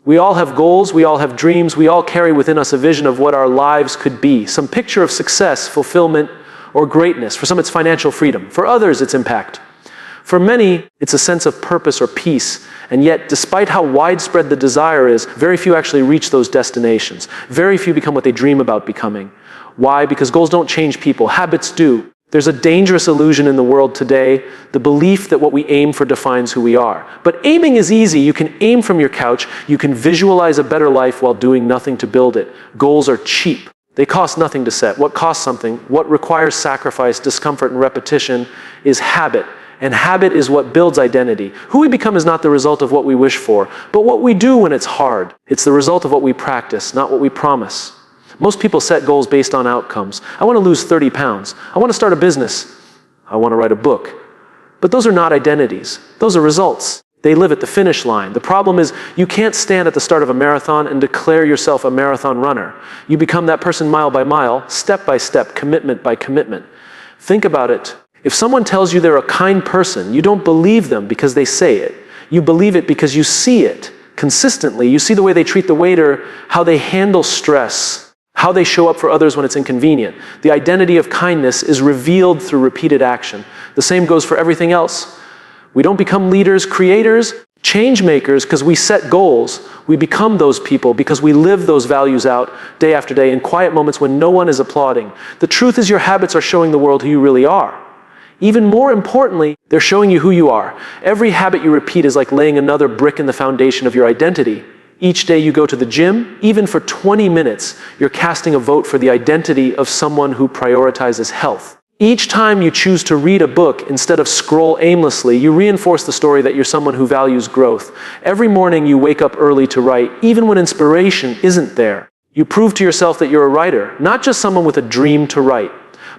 We all have goals, we all have dreams, we all carry within us a vision of what our lives could be. Some picture of success, fulfillment, or greatness. For some, it's financial freedom. For others, it's impact. For many, it's a sense of purpose or peace. And yet, despite how widespread the desire is, very few actually reach those destinations. Very few become what they dream about becoming. Why? Because goals don't change people. Habits do. There's a dangerous illusion in the world today, the belief that what we aim for defines who we are. But aiming is easy. You can aim from your couch. You can visualize a better life while doing nothing to build it. Goals are cheap. They cost nothing to set. What costs something, what requires sacrifice, discomfort, and repetition is habit. And habit is what builds identity. Who we become is not the result of what we wish for, but what we do when it's hard. It's the result of what we practice, not what we promise. Most people set goals based on outcomes. I want to lose 30 pounds. I want to start a business. I want to write a book. But those are not identities. Those are results. They live at the finish line. The problem is you can't stand at the start of a marathon and declare yourself a marathon runner. You become that person mile by mile, step by step, commitment by commitment. Think about it. If someone tells you they're a kind person, you don't believe them because they say it. You believe it because you see it consistently. You see the way they treat the waiter, how they handle stress, how they show up for others when it's inconvenient. The identity of kindness is revealed through repeated action. The same goes for everything else. We don't become leaders, creators, change makers because we set goals. We become those people because we live those values out day after day in quiet moments when no one is applauding. The truth is your habits are showing the world who you really are. Even more importantly, they're showing you who you are. Every habit you repeat is like laying another brick in the foundation of your identity. Each day you go to the gym, even for 20 minutes, you're casting a vote for the identity of someone who prioritizes health. Each time you choose to read a book instead of scroll aimlessly, you reinforce the story that you're someone who values growth. Every morning you wake up early to write, even when inspiration isn't there. You prove to yourself that you're a writer, not just someone with a dream to write.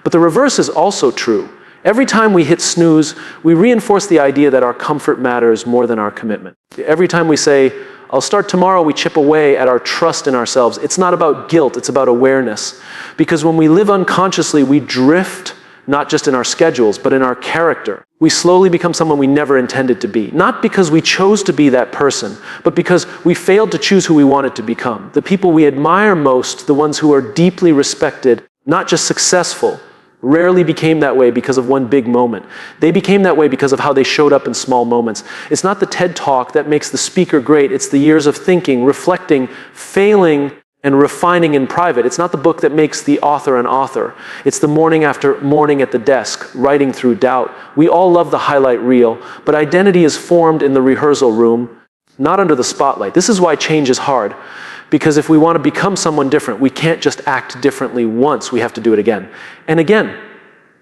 But the reverse is also true. Every time we hit snooze, we reinforce the idea that our comfort matters more than our commitment. Every time we say, I'll start tomorrow, we chip away at our trust in ourselves. It's not about guilt, it's about awareness. Because when we live unconsciously, we drift, not just in our schedules, but in our character. We slowly become someone we never intended to be. Not because we chose to be that person, but because we failed to choose who we wanted to become. The people we admire most, the ones who are deeply respected, not just successful, rarely became that way because of one big moment. They became that way because of how they showed up in small moments. It's not the TED Talk that makes the speaker great. It's the years of thinking, reflecting, failing, and refining in private. It's not the book that makes the author an author. It's the morning after morning at the desk, writing through doubt. We all love the highlight reel, but identity is formed in the rehearsal room, not under the spotlight. This is why change is hard. Because if we want to become someone different, we can't just act differently once. We have to do it again. And again.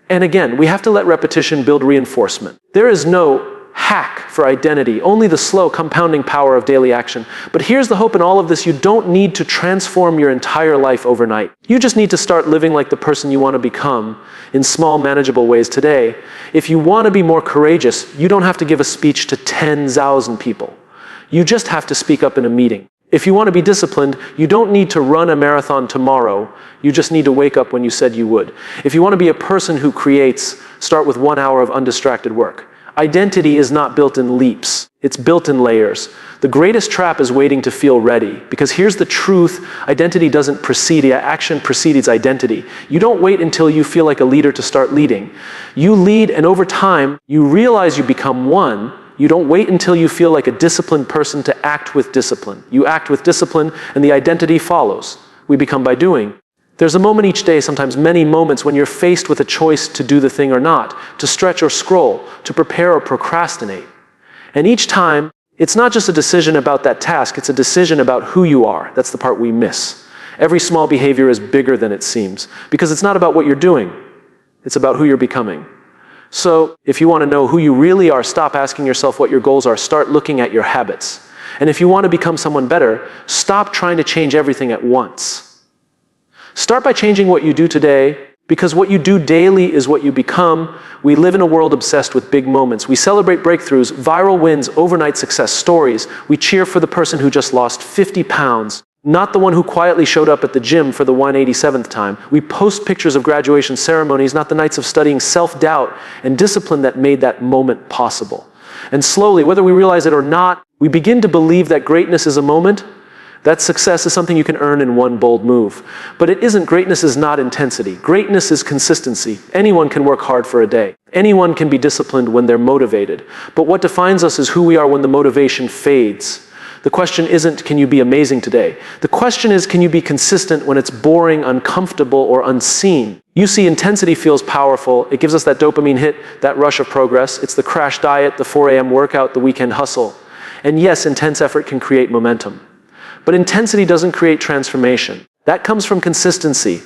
And again. We have to let repetition build reinforcement. There is no hack for identity, only the slow compounding power of daily action. But here's the hope in all of this. You don't need to transform your entire life overnight. You just need to start living like the person you want to become in small, manageable ways today. If you want to be more courageous, you don't have to give a speech to 10,000 people. You just have to speak up in a meeting. If you want to be disciplined, you don't need to run a marathon tomorrow. You just need to wake up when you said you would. If you want to be a person who creates, start with 1 hour of undistracted work. Identity is not built in leaps. It's built in layers. The greatest trap is waiting to feel ready. Because here's the truth, identity doesn't precede, action precedes identity. You don't wait until you feel like a leader to start leading. You lead, and over time, you realize you become one. You don't wait until you feel like a disciplined person to act with discipline. You act with discipline, and the identity follows. We become by doing. There's a moment each day, sometimes many moments, when you're faced with a choice to do the thing or not, to stretch or scroll, to prepare or procrastinate. And each time, it's not just a decision about that task, it's a decision about who you are. That's the part we miss. Every small behavior is bigger than it seems, because it's not about what you're doing. It's about who you're becoming. So, if you want to know who you really are, stop asking yourself what your goals are. Start looking at your habits. And if you want to become someone better, stop trying to change everything at once. Start by changing what you do today, because what you do daily is what you become. We live in a world obsessed with big moments. We celebrate breakthroughs, viral wins, overnight success stories. We cheer for the person who just lost 50 pounds. Not the one who quietly showed up at the gym for the 187th time. We post pictures of graduation ceremonies, not the nights of studying self-doubt and discipline that made that moment possible. And slowly, whether we realize it or not, we begin to believe that greatness is a moment, that success is something you can earn in one bold move. But it isn't. Greatness is not intensity. Greatness is consistency. Anyone can work hard for a day. Anyone can be disciplined when they're motivated. But what defines us is who we are when the motivation fades. The question isn't, can you be amazing today? The question is, can you be consistent when it's boring, uncomfortable, or unseen? You see, intensity feels powerful. It gives us that dopamine hit, that rush of progress. It's the crash diet, the 4 a.m. workout, the weekend hustle. And yes, intense effort can create momentum. But intensity doesn't create transformation. That comes from consistency.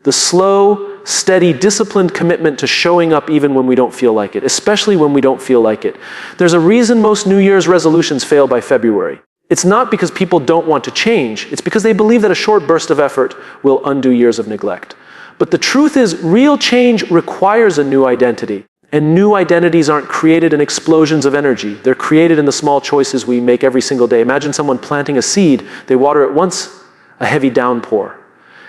The slow, steady, disciplined commitment to showing up even when we don't feel like it, especially when we don't feel like it. There's a reason most New Year's resolutions fail by February. It's not because people don't want to change. It's because they believe that a short burst of effort will undo years of neglect. But the truth is, real change requires a new identity. And new identities aren't created in explosions of energy. They're created in the small choices we make every single day. Imagine someone planting a seed. They water it once, a heavy downpour.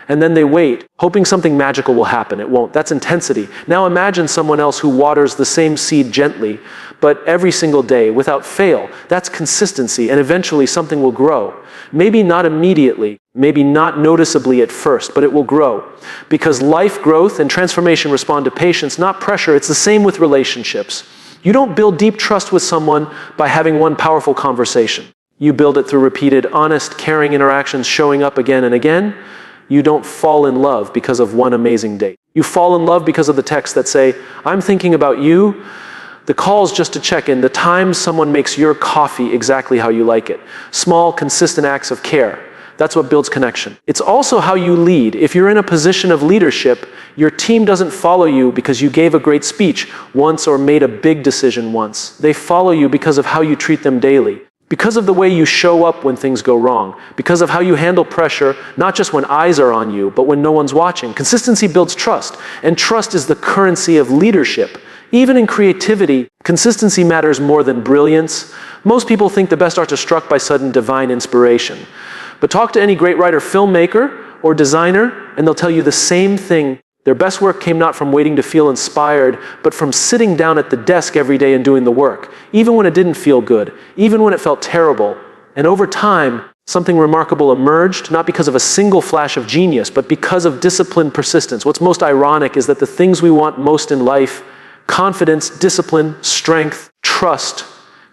And then they wait, hoping something magical will happen. It won't. That's intensity. Now imagine someone else who waters the same seed gently, but every single day, without fail. That's consistency, and eventually something will grow. Maybe not immediately, maybe not noticeably at first, but it will grow. Because life growth and transformation respond to patience, not pressure. It's the same with relationships. You don't build deep trust with someone by having one powerful conversation. You build it through repeated, honest, caring interactions showing up again and again. You don't fall in love because of one amazing date. You fall in love because of the texts that say, I'm thinking about you. The calls just to check in. The time someone makes your coffee exactly how you like it. Small, consistent acts of care. That's what builds connection. It's also how you lead. If you're in a position of leadership, your team doesn't follow you because you gave a great speech once or made a big decision once. They follow you because of how you treat them daily. Because of the way you show up when things go wrong. Because of how you handle pressure, not just when eyes are on you, but when no one's watching. Consistency builds trust, and trust is the currency of leadership. Even in creativity, consistency matters more than brilliance. Most people think the best arts are struck by sudden divine inspiration. But talk to any great writer, filmmaker, or designer, and they'll tell you the same thing. Their best work came not from waiting to feel inspired, but from sitting down at the desk every day and doing the work, even when it didn't feel good, even when it felt terrible. And over time, something remarkable emerged, not because of a single flash of genius, but because of disciplined persistence. What's most ironic is that the things we want most in life, confidence, discipline, strength, trust,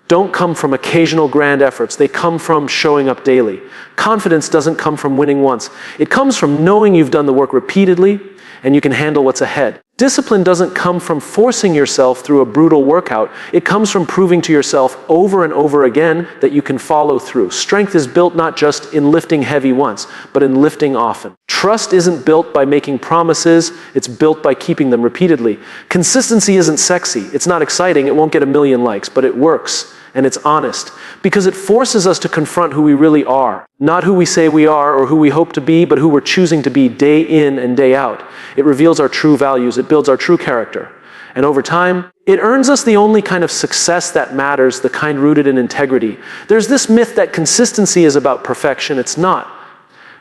don't come from occasional grand efforts. They come from showing up daily. Confidence doesn't come from winning once. It comes from knowing you've done the work repeatedly and you can handle what's ahead. Discipline doesn't come from forcing yourself through a brutal workout. It comes from proving to yourself over and over again that you can follow through. Strength is built not just in lifting heavy once, but in lifting often. Trust isn't built by making promises. It's built by keeping them repeatedly. Consistency isn't sexy. It's not exciting. It won't get a million likes, but it works. And it's honest, because it forces us to confront who we really are. Not who we say we are or who we hope to be, but who we're choosing to be day in and day out. It reveals our true values. It builds our true character. And over time, it earns us the only kind of success that matters, the kind rooted in integrity. There's this myth that consistency is about perfection. It's not.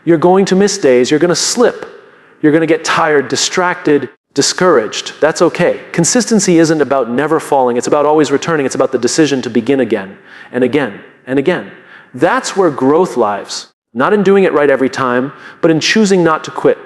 You're going to miss days. You're going to slip. You're going to get tired, distracted, discouraged. That's okay. Consistency isn't about never falling. It's about always returning. It's about the decision to begin again and again and again. That's where growth lies. Not in doing it right every time, but in choosing not to quit.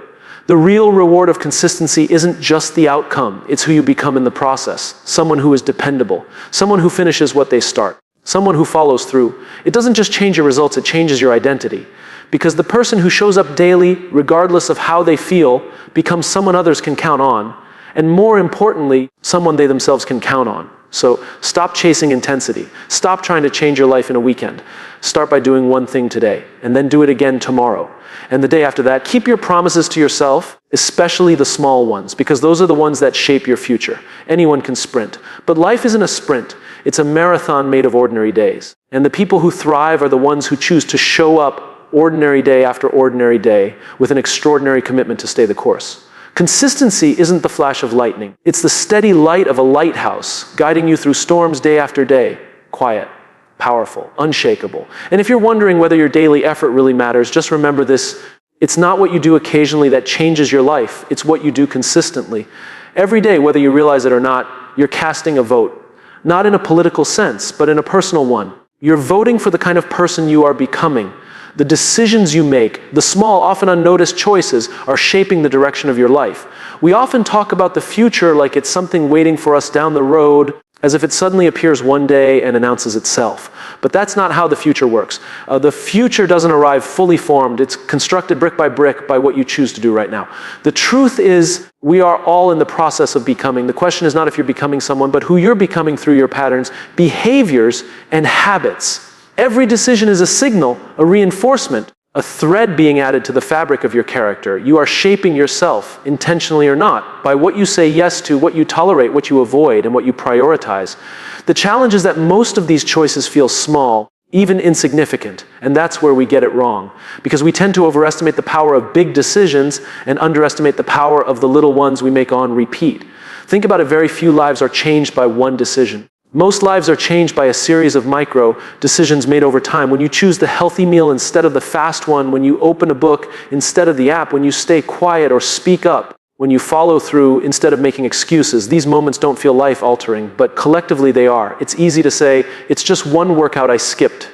The real reward of consistency isn't just the outcome. It's who you become in the process. Someone who is dependable. Someone who finishes what they start. Someone who follows through. It doesn't just change your results, it changes your identity. Because the person who shows up daily, regardless of how they feel, becomes someone others can count on, and more importantly, someone they themselves can count on. So stop chasing intensity. Stop trying to change your life in a weekend. Start by doing one thing today, and then do it again tomorrow. And the day after that, keep your promises to yourself, especially the small ones, because those are the ones that shape your future. Anyone can sprint. But life isn't a sprint. It's a marathon made of ordinary days. And the people who thrive are the ones who choose to show up ordinary day after ordinary day with an extraordinary commitment to stay the course. Consistency isn't the flash of lightning. It's the steady light of a lighthouse guiding you through storms day after day. Quiet, powerful, unshakable. And if you're wondering whether your daily effort really matters, just remember this. It's not what you do occasionally that changes your life. It's what you do consistently. Every day, whether you realize it or not, you're casting a vote. not in a political sense, but in a personal one. You're voting for the kind of person you are becoming. The decisions you make, the small, often unnoticed choices, are shaping the direction of your life. We often talk about the future like it's something waiting for us down the road, as if it suddenly appears one day and announces itself. But that's not how the future works. The future doesn't arrive fully formed. It's constructed brick by brick by what you choose to do right now. The truth is, we are all in the process of becoming. The question is not if you're becoming someone, but who you're becoming through your patterns, behaviors, and habits. Every decision is a signal, a reinforcement, a thread being added to the fabric of your character. You are shaping yourself, intentionally or not, by what you say yes to, what you tolerate, what you avoid, and what you prioritize. The challenge is that most of these choices feel small, even insignificant, and that's where we get it wrong. Because we tend to overestimate the power of big decisions and underestimate the power of the little ones we make on repeat. Think about it, very few lives are changed by one decision. Most lives are changed by a series of micro decisions made over time. When you choose the healthy meal instead of the fast one, when you open a book instead of the app, when you stay quiet or speak up, when you follow through instead of making excuses. These moments don't feel life-altering, but collectively they are. It's easy to say, it's just one workout I skipped,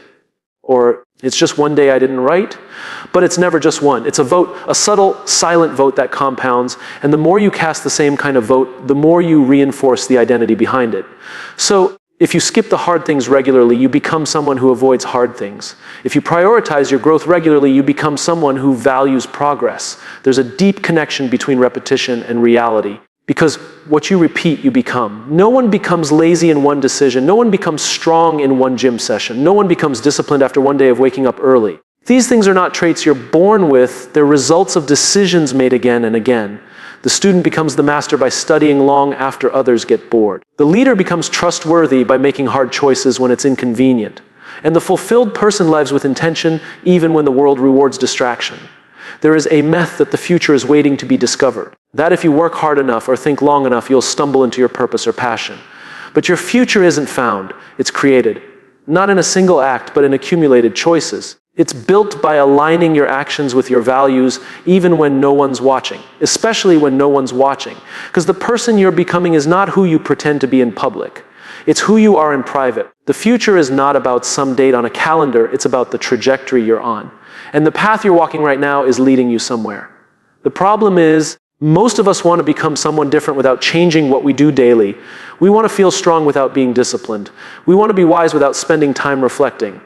or it's just one day I didn't write, but it's never just one. It's a vote, a subtle, silent vote that compounds, and the more you cast the same kind of vote, the more you reinforce the identity behind it. So, if you skip the hard things regularly, you become someone who avoids hard things. If you prioritize your growth regularly, you become someone who values progress. There's a deep connection between repetition and reality. Because what you repeat, you become. No one becomes lazy in one decision. No one becomes strong in one gym session. No one becomes disciplined after one day of waking up early. These things are not traits you're born with. They're results of decisions made again and again. The student becomes the master by studying long after others get bored. The leader becomes trustworthy by making hard choices when it's inconvenient. And the fulfilled person lives with intention even when the world rewards distraction. There is a myth that the future is waiting to be discovered. That if you work hard enough or think long enough, you'll stumble into your purpose or passion. But your future isn't found, it's created. Not in a single act, but in accumulated choices. It's built by aligning your actions with your values, even when no one's watching, especially when no one's watching. Because the person you're becoming is not who you pretend to be in public. It's who you are in private. The future is not about some date on a calendar, it's about the trajectory you're on. And the path you're walking right now is leading you somewhere. The problem is, most of us want to become someone different without changing what we do daily. We want to feel strong without being disciplined. We want to be wise without spending time reflecting.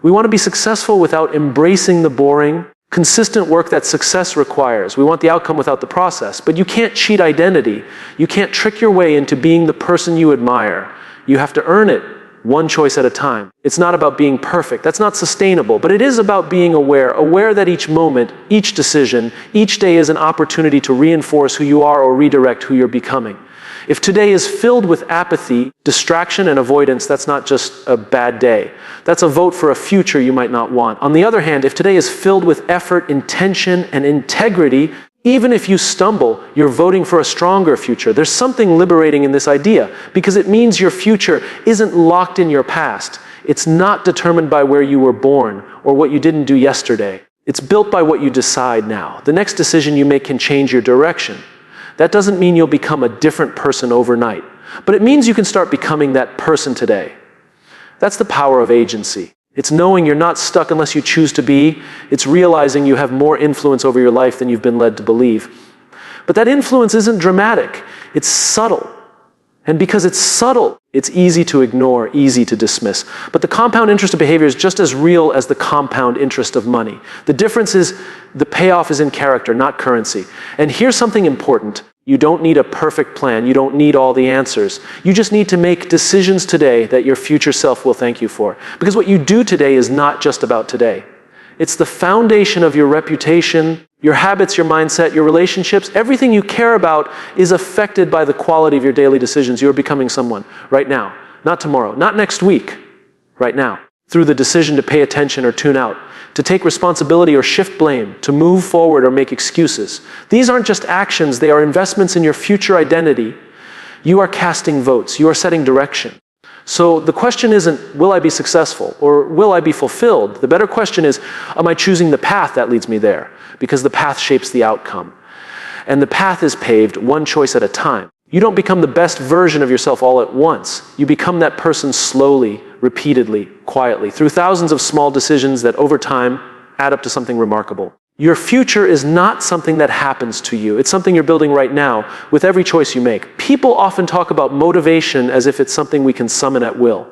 We want to be successful without embracing the boring, consistent work that success requires. We want the outcome without the process. But you can't cheat identity. You can't trick your way into being the person you admire. You have to earn it, one choice at a time. It's not about being perfect. That's not sustainable. But it is about being aware that each moment, each decision, each day is an opportunity to reinforce who you are or redirect who you're becoming. If today is filled with apathy, distraction, and avoidance, that's not just a bad day. That's a vote for a future you might not want. On the other hand, if today is filled with effort, intention, and integrity, even if you stumble, you're voting for a stronger future. There's something liberating in this idea, because it means your future isn't locked in your past. It's not determined by where you were born or what you didn't do yesterday. It's built by what you decide now. The next decision you make can change your direction. That doesn't mean you'll become a different person overnight, but it means you can start becoming that person today. That's the power of agency. It's knowing you're not stuck unless you choose to be. It's realizing you have more influence over your life than you've been led to believe. But that influence isn't dramatic. It's subtle. And because it's subtle, it's easy to ignore, easy to dismiss. But the compound interest of behavior is just as real as the compound interest of money. The difference is the payoff is in character, not currency. And here's something important. You don't need a perfect plan. You don't need all the answers. You just need to make decisions today that your future self will thank you for. Because what you do today is not just about today. It's the foundation of your reputation, your habits, your mindset, your relationships. Everything you care about is affected by the quality of your daily decisions. You're becoming someone right now, not tomorrow, not next week, right now. Through the decision to pay attention or tune out, to take responsibility or shift blame, to move forward or make excuses. These aren't just actions, they are investments in your future identity. You are casting votes, you are setting direction. So the question isn't, will I be successful or will I be fulfilled? The better question is, am I choosing the path that leads me there? Because the path shapes the outcome. And the path is paved one choice at a time. You don't become the best version of yourself all at once. You become that person slowly, repeatedly, quietly, through thousands of small decisions that over time add up to something remarkable. Your future is not something that happens to you. It's something you're building right now with every choice you make. People often talk about motivation as if it's something we can summon at will.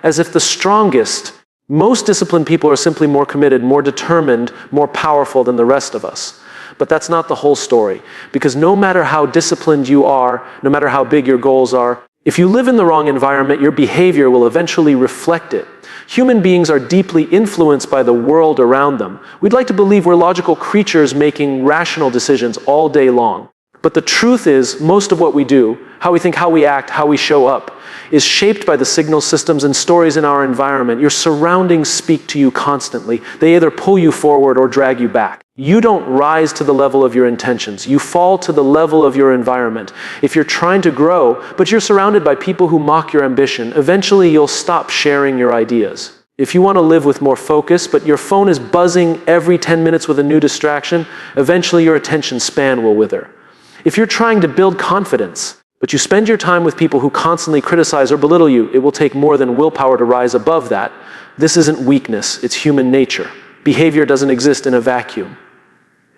As if the strongest, most disciplined people are simply more committed, more determined, more powerful than the rest of us. But that's not the whole story, because no matter how disciplined you are, no matter how big your goals are, if you live in the wrong environment, your behavior will eventually reflect it. Human beings are deeply influenced by the world around them. We'd like to believe we're logical creatures making rational decisions all day long. But the truth is, most of what we do, how we think, how we act, how we show up, is shaped by the signal systems and stories in our environment. Your surroundings speak to you constantly. They either pull you forward or drag you back. You don't rise to the level of your intentions. You fall to the level of your environment. If you're trying to grow, but you're surrounded by people who mock your ambition, eventually you'll stop sharing your ideas. If you want to live with more focus, but your phone is buzzing every 10 minutes with a new distraction, eventually your attention span will wither. If you're trying to build confidence, but you spend your time with people who constantly criticize or belittle you, it will take more than willpower to rise above that. This isn't weakness, it's human nature. Behavior doesn't exist in a vacuum.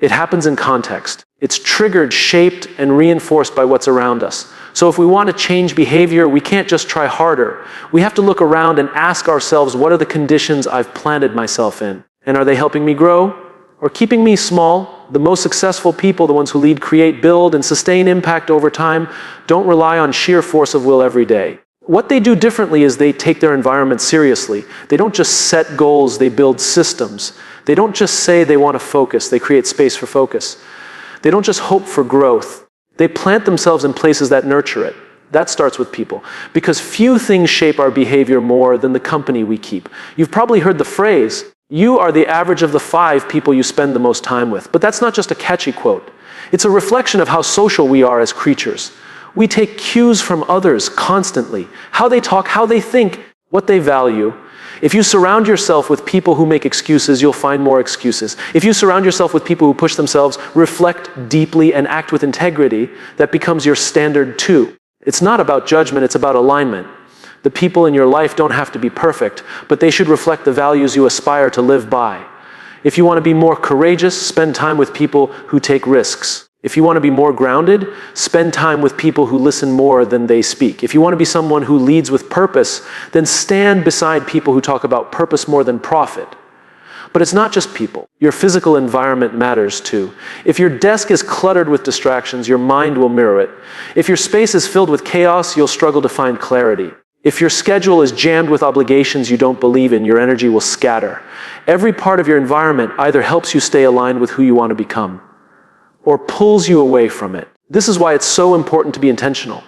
It happens in context. It's triggered, shaped, and reinforced by what's around us. So if we want to change behavior, we can't just try harder. We have to look around and ask ourselves, what are the conditions I've planted myself in? And are they helping me grow or keeping me small? The most successful people, the ones who lead, create, build, and sustain impact over time, don't rely on sheer force of will every day. What they do differently is they take their environment seriously. They don't just set goals, they build systems. They don't just say they want to focus, they create space for focus. They don't just hope for growth. They plant themselves in places that nurture it. That starts with people. Because few things shape our behavior more than the company we keep. You've probably heard the phrase, you are the average of the 5 people you spend the most time with. But that's not just a catchy quote. It's a reflection of how social we are as creatures. We take cues from others constantly. How they talk, how they think, what they value. If you surround yourself with people who make excuses, you'll find more excuses. If you surround yourself with people who push themselves, reflect deeply, and act with integrity, that becomes your standard too. It's not about judgment, it's about alignment. The people in your life don't have to be perfect, but they should reflect the values you aspire to live by. If you want to be more courageous, spend time with people who take risks. If you want to be more grounded, spend time with people who listen more than they speak. If you want to be someone who leads with purpose, then stand beside people who talk about purpose more than profit. But it's not just people. Your physical environment matters too. If your desk is cluttered with distractions, your mind will mirror it. If your space is filled with chaos, you'll struggle to find clarity. If your schedule is jammed with obligations you don't believe in, your energy will scatter. Every part of your environment either helps you stay aligned with who you want to become, or pulls you away from it. This is why it's so important to be intentional.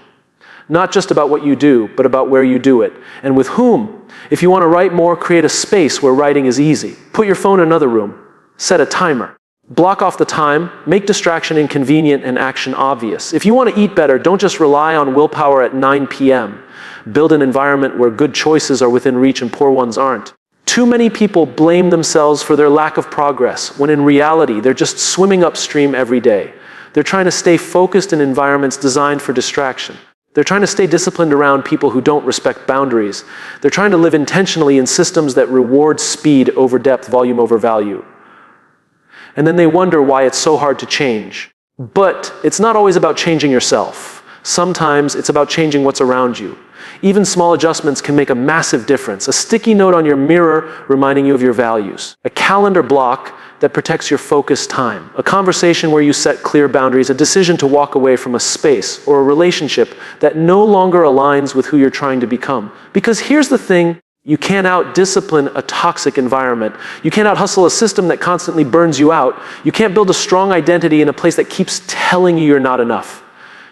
Not just about what you do, but about where you do it, and with whom. If you want to write more, create a space where writing is easy. Put your phone in another room. Set a timer. Block off the time. Make distraction inconvenient and action obvious. If you want to eat better, don't just rely on willpower at 9 p.m. Build an environment where good choices are within reach and poor ones aren't. Too many people blame themselves for their lack of progress, when in reality, they're just swimming upstream every day. They're trying to stay focused in environments designed for distraction. They're trying to stay disciplined around people who don't respect boundaries. They're trying to live intentionally in systems that reward speed over depth, volume over value. And then they wonder why it's so hard to change. But it's not always about changing yourself. Sometimes it's about changing what's around you. Even small adjustments can make a massive difference. A sticky note on your mirror reminding you of your values. A calendar block that protects your focused time. A conversation where you set clear boundaries. A decision to walk away from a space or a relationship that no longer aligns with who you're trying to become. Because here's the thing, you can't out-discipline a toxic environment. You can't out-hustle a system that constantly burns you out. You can't build a strong identity in a place that keeps telling you you're not enough.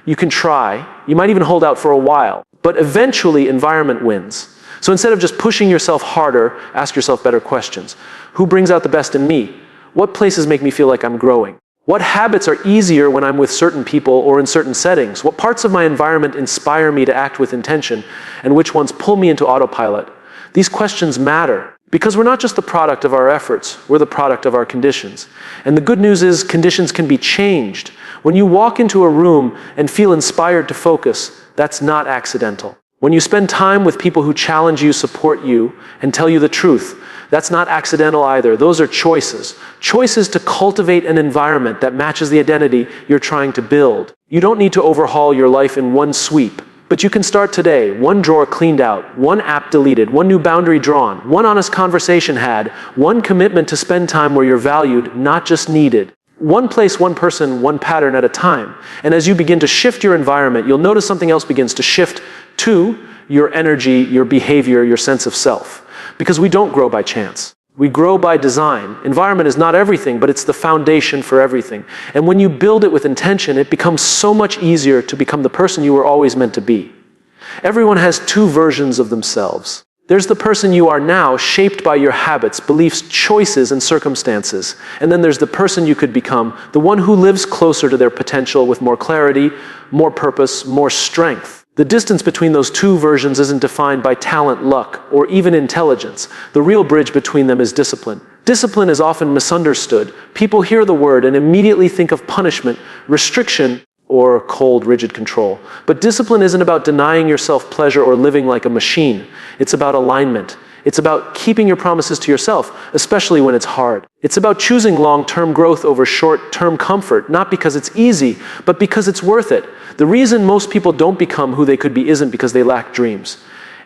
You can try. You might even hold out for a while. But eventually, environment wins. So instead of just pushing yourself harder, ask yourself better questions. Who brings out the best in me? What places make me feel like I'm growing? What habits are easier when I'm with certain people or in certain settings? What parts of my environment inspire me to act with intention? And which ones pull me into autopilot? These questions matter. Because we're not just the product of our efforts, we're the product of our conditions. And the good news is conditions can be changed. When you walk into a room and feel inspired to focus, that's not accidental. When you spend time with people who challenge you, support you, and tell you the truth, that's not accidental either. Those are choices. Choices to cultivate an environment that matches the identity you're trying to build. You don't need to overhaul your life in one sweep. But you can start today. One drawer cleaned out, one app deleted, one new boundary drawn, one honest conversation had, one commitment to spend time where you're valued, not just needed. One place, one person, one pattern at a time. And as you begin to shift your environment, you'll notice something else begins to shift too: your energy, your behavior, your sense of self. Because we don't grow by chance. We grow by design. Environment is not everything, but it's the foundation for everything. And when you build it with intention, it becomes so much easier to become the person you were always meant to be. Everyone has two versions of themselves. There's the person you are now, shaped by your habits, beliefs, choices, and circumstances. And then there's the person you could become, the one who lives closer to their potential with more clarity, more purpose, more strength. The distance between those two versions isn't defined by talent, luck, or even intelligence. The real bridge between them is discipline. Discipline is often misunderstood. People hear the word and immediately think of punishment, restriction, or cold, rigid control. But discipline isn't about denying yourself pleasure or living like a machine. It's about alignment. It's about keeping your promises to yourself, especially when it's hard. It's about choosing long-term growth over short-term comfort, not because it's easy, but because it's worth it. The reason most people don't become who they could be isn't because they lack dreams.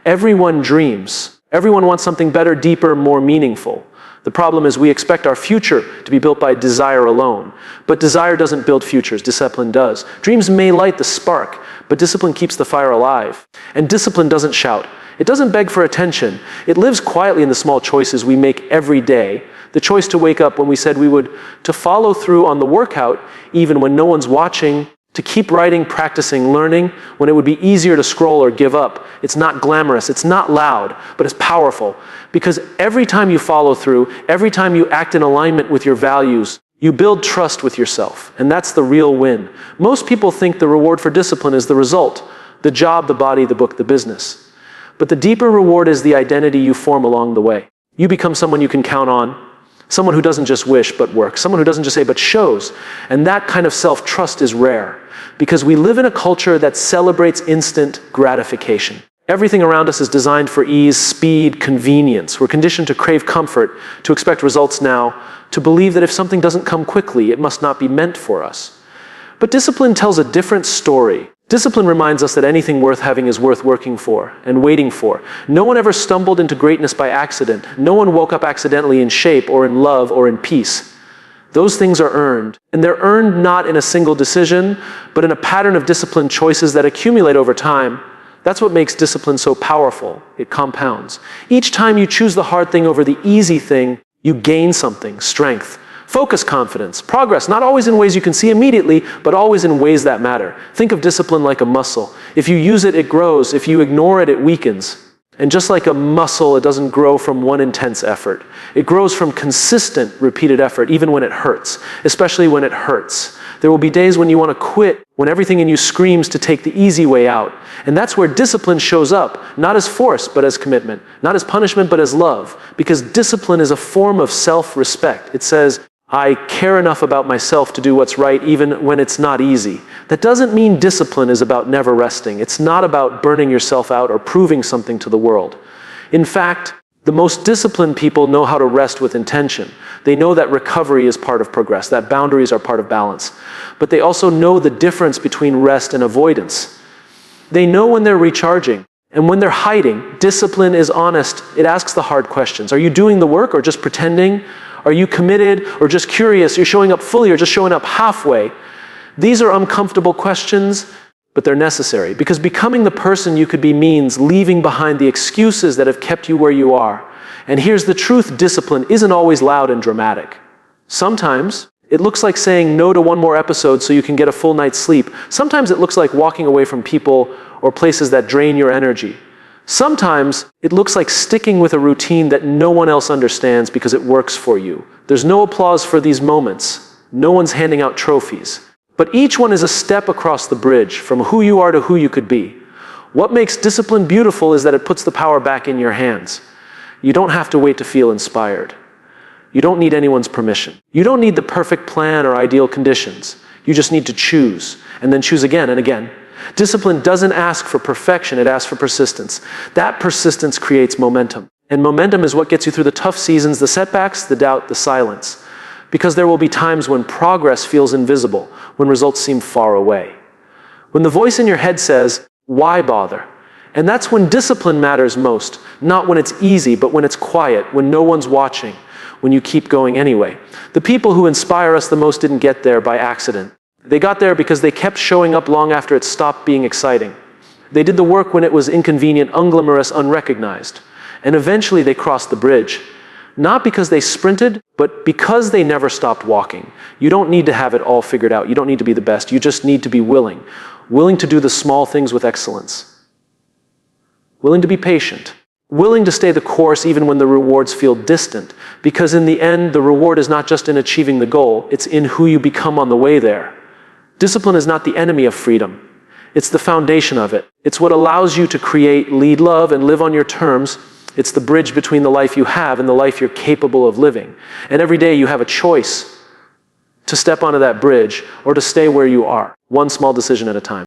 Everyone dreams. Everyone wants something better, deeper, more meaningful. The problem is we expect our future to be built by desire alone. But desire doesn't build futures, discipline does. Dreams may light the spark, but discipline keeps the fire alive. And discipline doesn't shout. It doesn't beg for attention. It lives quietly in the small choices we make every day. The choice to wake up when we said we would, to follow through on the workout even when no one's watching, to keep writing, practicing, learning when it would be easier to scroll or give up. It's not glamorous, it's not loud, but it's powerful. Because every time you follow through, every time you act in alignment with your values, you build trust with yourself. And that's the real win. Most people think the reward for discipline is the result: the job, the body, the book, the business. But the deeper reward is the identity you form along the way. You become someone you can count on, someone who doesn't just wish but works, someone who doesn't just say but shows. And that kind of self-trust is rare, because we live in a culture that celebrates instant gratification. Everything around us is designed for ease, speed, convenience. We're conditioned to crave comfort, to expect results now, to believe that if something doesn't come quickly, it must not be meant for us. But discipline tells a different story. Discipline reminds us that anything worth having is worth working for and waiting for. No one ever stumbled into greatness by accident. No one woke up accidentally in shape or in love or in peace. Those things are earned. And they're earned not in a single decision, but in a pattern of disciplined choices that accumulate over time. That's what makes discipline so powerful. It compounds. Each time you choose the hard thing over the easy thing, you gain something: strength, focus, confidence, progress, not always in ways you can see immediately, but always in ways that matter. Think of discipline like a muscle. If you use it, it grows. If you ignore it, it weakens. And just like a muscle, it doesn't grow from one intense effort. It grows from consistent, repeated effort, even when it hurts, especially when it hurts. There will be days when you want to quit, when everything in you screams to take the easy way out. And that's where discipline shows up, not as force, but as commitment, not as punishment, but as love. Because discipline is a form of self-respect. It says, I care enough about myself to do what's right even when it's not easy. That doesn't mean discipline is about never resting. It's not about burning yourself out or proving something to the world. In fact, the most disciplined people know how to rest with intention. They know that recovery is part of progress, that boundaries are part of balance. But they also know the difference between rest and avoidance. They know when they're recharging. And when they're hiding, discipline is honest. It asks the hard questions. Are you doing the work or just pretending? Are you committed or just curious? You're showing up fully or just showing up halfway? These are uncomfortable questions, but they're necessary, because becoming the person you could be means leaving behind the excuses that have kept you where you are. And here's the truth: discipline isn't always loud and dramatic. Sometimes it looks like saying no to one more episode so you can get a full night's sleep. Sometimes it looks like walking away from people or places that drain your energy. Sometimes it looks like sticking with a routine that no one else understands because it works for you. There's no applause for these moments. No one's handing out trophies. But each one is a step across the bridge from who you are to who you could be. What makes discipline beautiful is that it puts the power back in your hands. You don't have to wait to feel inspired. You don't need anyone's permission. You don't need the perfect plan or ideal conditions. You just need to choose, and then choose again and again. Discipline doesn't ask for perfection, it asks for persistence. That persistence creates momentum. And momentum is what gets you through the tough seasons, the setbacks, the doubt, the silence. Because there will be times when progress feels invisible, when results seem far away. When the voice in your head says, "Why bother?" And that's when discipline matters most. Not when it's easy, but when it's quiet, when no one's watching, when you keep going anyway. The people who inspire us the most didn't get there by accident. They got there because they kept showing up long after it stopped being exciting. They did the work when it was inconvenient, unglamorous, unrecognized. And eventually they crossed the bridge. Not because they sprinted, but because they never stopped walking. You don't need to have it all figured out. You don't need to be the best. You just need to be willing. Willing to do the small things with excellence. Willing to be patient. Willing to stay the course even when the rewards feel distant. Because in the end, the reward is not just in achieving the goal, it's in who you become on the way there. Discipline is not the enemy of freedom. It's the foundation of it. It's what allows you to create, lead, love, and live on your terms. It's the bridge between the life you have and the life you're capable of living. And every day you have a choice to step onto that bridge or to stay where you are, one small decision at a time.